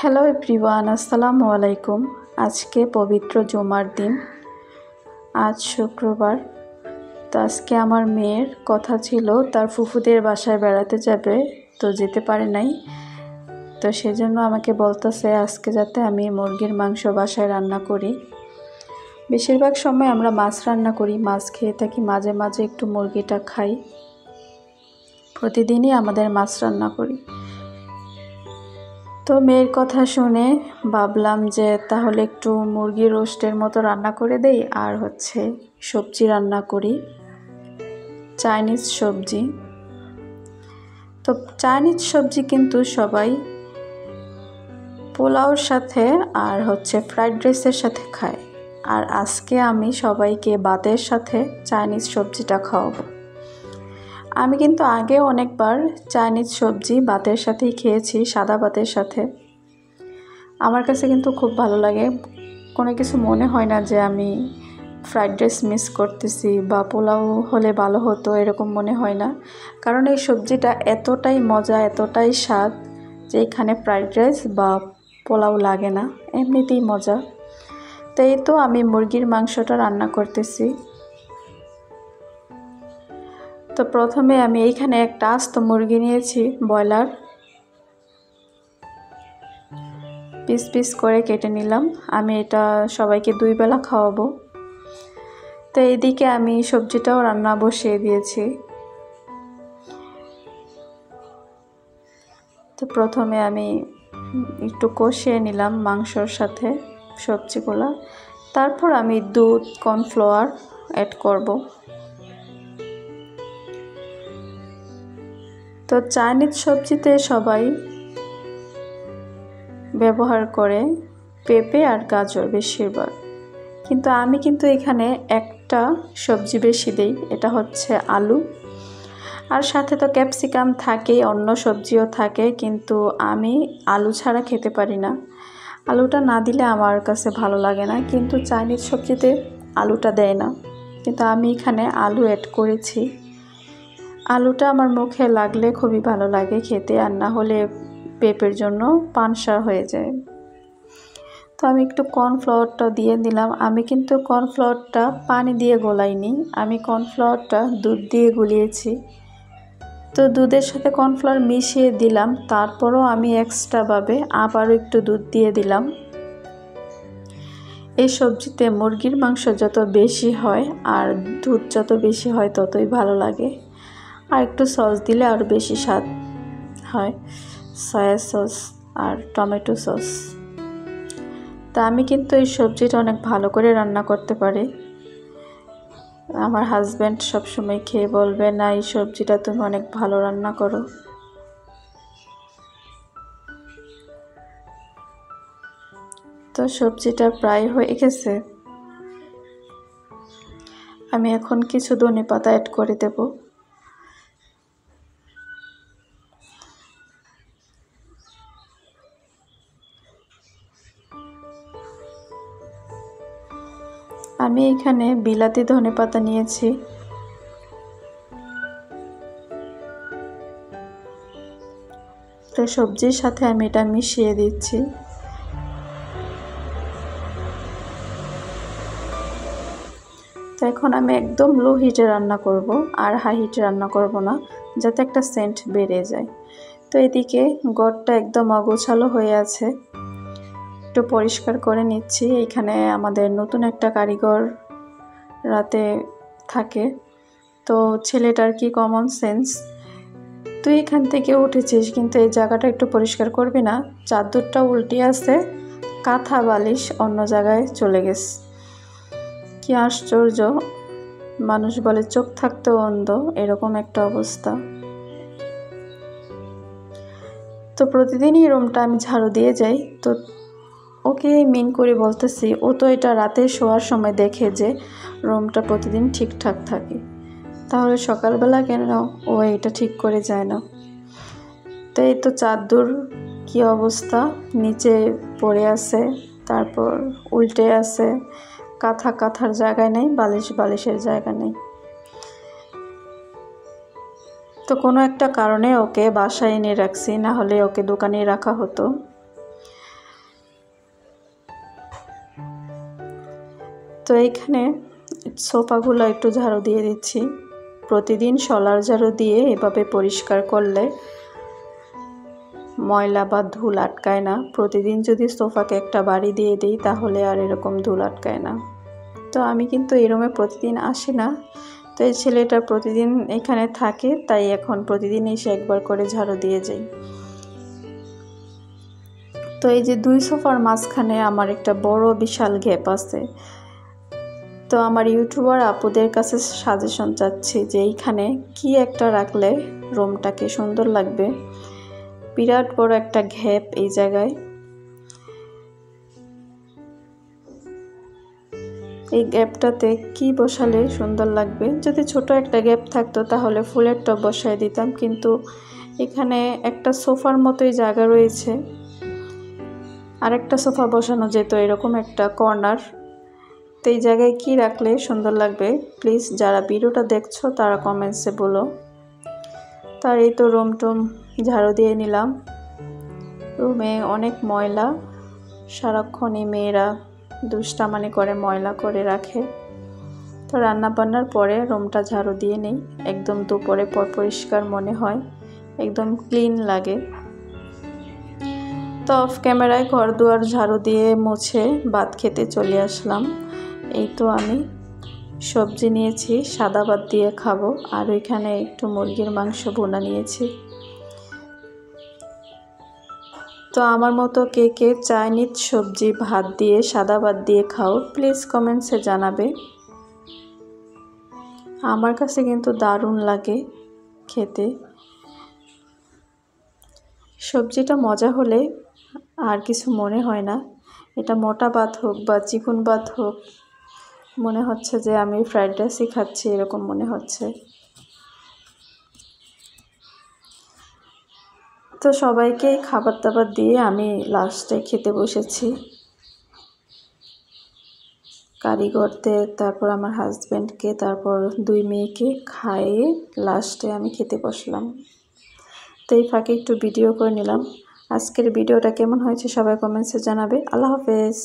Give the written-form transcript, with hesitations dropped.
Hello everyone, আসসালামু আলাইকুম। আজকে পবিত্র জুমার দিন, আজ শুক্রবার। তো আজকে আমার মেয়ের কথা ছিল তার ফুফুদের বাসায় বেড়াতে যাবে, তো যেতে পারে নাই। তো সেজন্য আমাকে বলতেছে আজকে যাতে আমি মুরগির মাংস বাসায় রান্না করি। বেশিরভাগ সময় আমরা মাছ রান্না করি, মাছ খেয়ে থাকি, মাঝে মাঝে একটু মুরগিটা খাই। প্রতিদিনই আমাদের মাছ রান্না করি। তো মেয়ের কথা শুনে ভাবলাম যে তাহলে একটু মুরগি রোস্টের মতো রান্না করে দেই, আর সবজি রান্না করি, চাইনিজ সবজি। তো চাইনিজ সবজি কিন্তু সবাই পোলাওর সাথে আর ফ্রাইড রাইসের সাথে খায়, আর আজকে আমি সবাইকে ভাতের সাথে চাইনিজ সবজিটা খাওয়াবো। আমি কিন্তু আগে অনেকবার চাইনিজ সবজি ভাতের সাথেই খেয়েছি, সাদা ভাতের সাথে। আমার কাছে কিন্তু খুব ভালো লাগে, কোনো কিছু মনে হয় না যে আমি ফ্রাইড রাইস মিস করতেছি বা পোলাও হলে ভালো হতো, এরকম মনে হয় না। কারণ এই সবজিটা এতটাই মজা, এতটাই স্বাদ যে এখানে ফ্রাইড রাইস বা পোলাও লাগে না, এমনিতেই মজা। তো এই তো আমি মুরগির মাংসটা রান্না করতেছি। তো প্রথমে আমি এইখানে একটা আস্ত মুরগি নিয়েছি, ব্রয়লার, পিস পিস করে কেটে নিলাম। আমি এটা সবাইকে 2 বেলা খাওয়াবো। তো এইদিকে আমি সবজিটাও রান্না বসিয়ে দিয়েছি। তো প্রথমে আমি একটু কষিয়ে নিলাম মাংসর সাথে সবজিগুলো, তারপর আমি দুধ, কর্নফ্লাওয়ার অ্যাড করব। তো চাইনিজ সবজিতে সবাই ব্যবহার করে পেঁপে আর গাজর বেশিরভাগ, কিন্তু আমি এখানে একটা সবজি বেশি দেই, এটা আলু। আর সাথে তো ক্যাপসিকাম থাকেই, অন্য সবজিও থাকে, কিন্তু আমি আলু ছাড়া খেতে পারি না। আলুটা না দিলে আমার কাছে ভালো লাগে না, কিন্তু চাইনিজ সবজিতে আলুটা দেয় না, কিন্তু আমি এখানে আলু অ্যাড করেছি। আলুটা আমার মুখে লাগলে খুবই ভালো লাগে খেতে, আর না হলে পেঁপের জন্য পানসা হয়ে যায়। তো আমি একটু কর্নফ্লাওয়ারটা দিয়ে দিলাম। আমি কিন্তু কর্নফ্লাওয়ারটা পানি দিয়ে গোলাইনি, আমি কর্নফ্লাওয়ারটা দুধ দিয়ে গুলিয়েছি। তো দুধের সাথে কর্নফ্লাওয়ার মিশিয়ে দিলাম, তারপরও আমি এক্সট্রাভাবে আবারও একটু দুধ দিয়ে দিলাম। এই সবজিতে মুরগির মাংস যত বেশি হয় আর দুধ যত বেশি হয় ততই ভালো লাগে, আর একটু সস দিলে আরও বেশি স্বাদ হয়, সয়া সস আর টমেটো সস। তা আমি কিন্তু এই সবজিটা অনেক ভালো করে রান্না করতে পারি। আমার হাজব্যান্ড সবসময় খেয়ে বলবে, না এই সবজিটা তুমি অনেক ভালো রান্না করো। তো সবজিটা প্রায় হয়ে গেছে, আমি এখন কিছু ধনেপাতা অ্যাড করে দেব। আমি এখানে বিলাতি ধনেপাতা নিয়েছি। তো সবজির সাথে আমি এটা মিশিয়ে দিচ্ছি। তো এখন আমি একদম লো হিটে রান্না করব, আর হাই হিটে রান্না করব না, যাতে একটা সেন্ট বেড়ে যায়। তো এদিকে ঘরটা একদম অগোছালো হয়ে আছে, একটু পরিষ্কার করে নিচ্ছি। এখানে আমাদের নতুন একটা কারিগর রাতে থাকে, তো ছেলেটার কি কমন সেন্স, তুই এখান থেকে উঠেছিস কিন্তু এই জায়গাটা একটু পরিষ্কার করবি না? চাদরটা উল্টে আছে, কাঁথা বালিশ অন্য জায়গায় চলে গেছে। কি আশ্চর্য, মানুষ বলে চোখ থাকতেও অন্ধ, এরকম একটা অবস্থা। তো প্রতিদিনই রুমটা আমি ঝাড়ু দিয়ে যাই। তো ওকে মিন করে বলতেছি, ও তো এটা রাতে শোয়ার সময় দেখে যে রুমটা প্রতিদিন ঠিকঠাক থাকে, তাহলে সকালবেলা কেন ও এটা ঠিক করে যায় না? তো এই তো চাদর কি অবস্থা, নিচে পড়ে আছে, তারপর উল্টে আছে, কাঁথার জায়গায় নেই, বালিশের জায়গা নেই। তো কোনো একটা কারণে ওকে বাসায় এনে রাখছি, না হলে ওকে দোকানে রাখা হতো। তো এইখানে সোফাগুলো একটু ঝাড়ু দিয়ে দিচ্ছি। প্রতিদিন শলার ঝাড়ু দিয়ে এভাবে পরিষ্কার করলে ময়লা বা ধুল আটকায় না। প্রতিদিন যদি সোফাকে একটা বাড়ি দিয়ে দিই তাহলে আর এরকম ধুল আটকায় না। তো আমি কিন্তু এই রুমে প্রতিদিন আসি না, তো এই ছেলেটা প্রতিদিন এখানে থাকে, তাই এখন প্রতিদিন এসে একবার করে ঝাড়ু দিয়ে যাই। তো এই যে 2 সোফার মাঝখানে আমার একটা বড় বিশাল গ্যাপ আছে। তো আমার ইউটিউবার আপুদের কাছে সাজেশন চাচ্ছি যে এইখানে কি একটা রাখলে রুমটাকে সুন্দর লাগবে। বিরাট বড় একটা গ্যাপ এই জায়গায়। এই গ্যাপটাতে কি বসালে সুন্দর লাগবে? যদি ছোট একটা গ্যাপ থাকতো তাহলে ফুলের টব বসায় দিতাম, কিন্তু এখানে একটা সোফার মতোই জায়গা রয়েছে, আরেকটা সোফা বসানো যেত এরকম একটা কর্নার। তো এই জায়গায় কি রাখলে সুন্দর লাগবে প্লিজ যারা ভিডিওটা দেখছো তারা কমেন্টসে বলো। তার এই তো রুম টুম ঝাড়ু দিয়ে নিলাম। রুমে অনেক ময়লা, সারাক্ষণই মেয়েরা দুষ্টামানি করে ময়লা করে রাখে। তো রান্না বান্নার পরে রুমটা ঝাড়ু দিয়ে নেই, একদম দুপুরে পর পরিষ্কার মনে হয়, একদম ক্লিন লাগে। তো অফ ক্যামেরায় ঘর দুয়ার ঝাড়ু দিয়ে মুছে ভাত খেতে চলে আসলাম। এই তো আমি সবজি নিয়েছি, সাদা ভাত দিয়ে খাবো, আর ওইখানে একটু মুরগির মাংস ভুনা নিয়েছি। তো আমার মতো কে কে চাইনিজ সবজি ভাত দিয়ে সাদা ভাত দিয়ে খাও প্লিজ কমেন্টসে জানাবে। আমার কাছে কিন্তু দারুণ লাগে খেতে। সবজিটা মজা হলে আর কিছু মনে হয় না। এটা মোটা ভাত হোক বা চিকন ভাত হোক, মনে হচ্ছে যে আমি ফ্রাইড রাইসই খাচ্ছি এরকম মনে হচ্ছে। তো সবাইকে খাবার দাবার দিয়ে আমি লাস্টে খেতে বসেছি। কারিগরদের, তারপর আমার হাজব্যান্ডকে, তারপর 2 মেয়েকে খাইয়ে লাস্টে আমি খেতে বসলাম। তো এই ফাঁকে একটু ভিডিও করে নিলাম। আজকের ভিডিওটা কেমন হয়েছে সবাই কমেন্টসে জানাবে। আল্লাহ হাফেজ।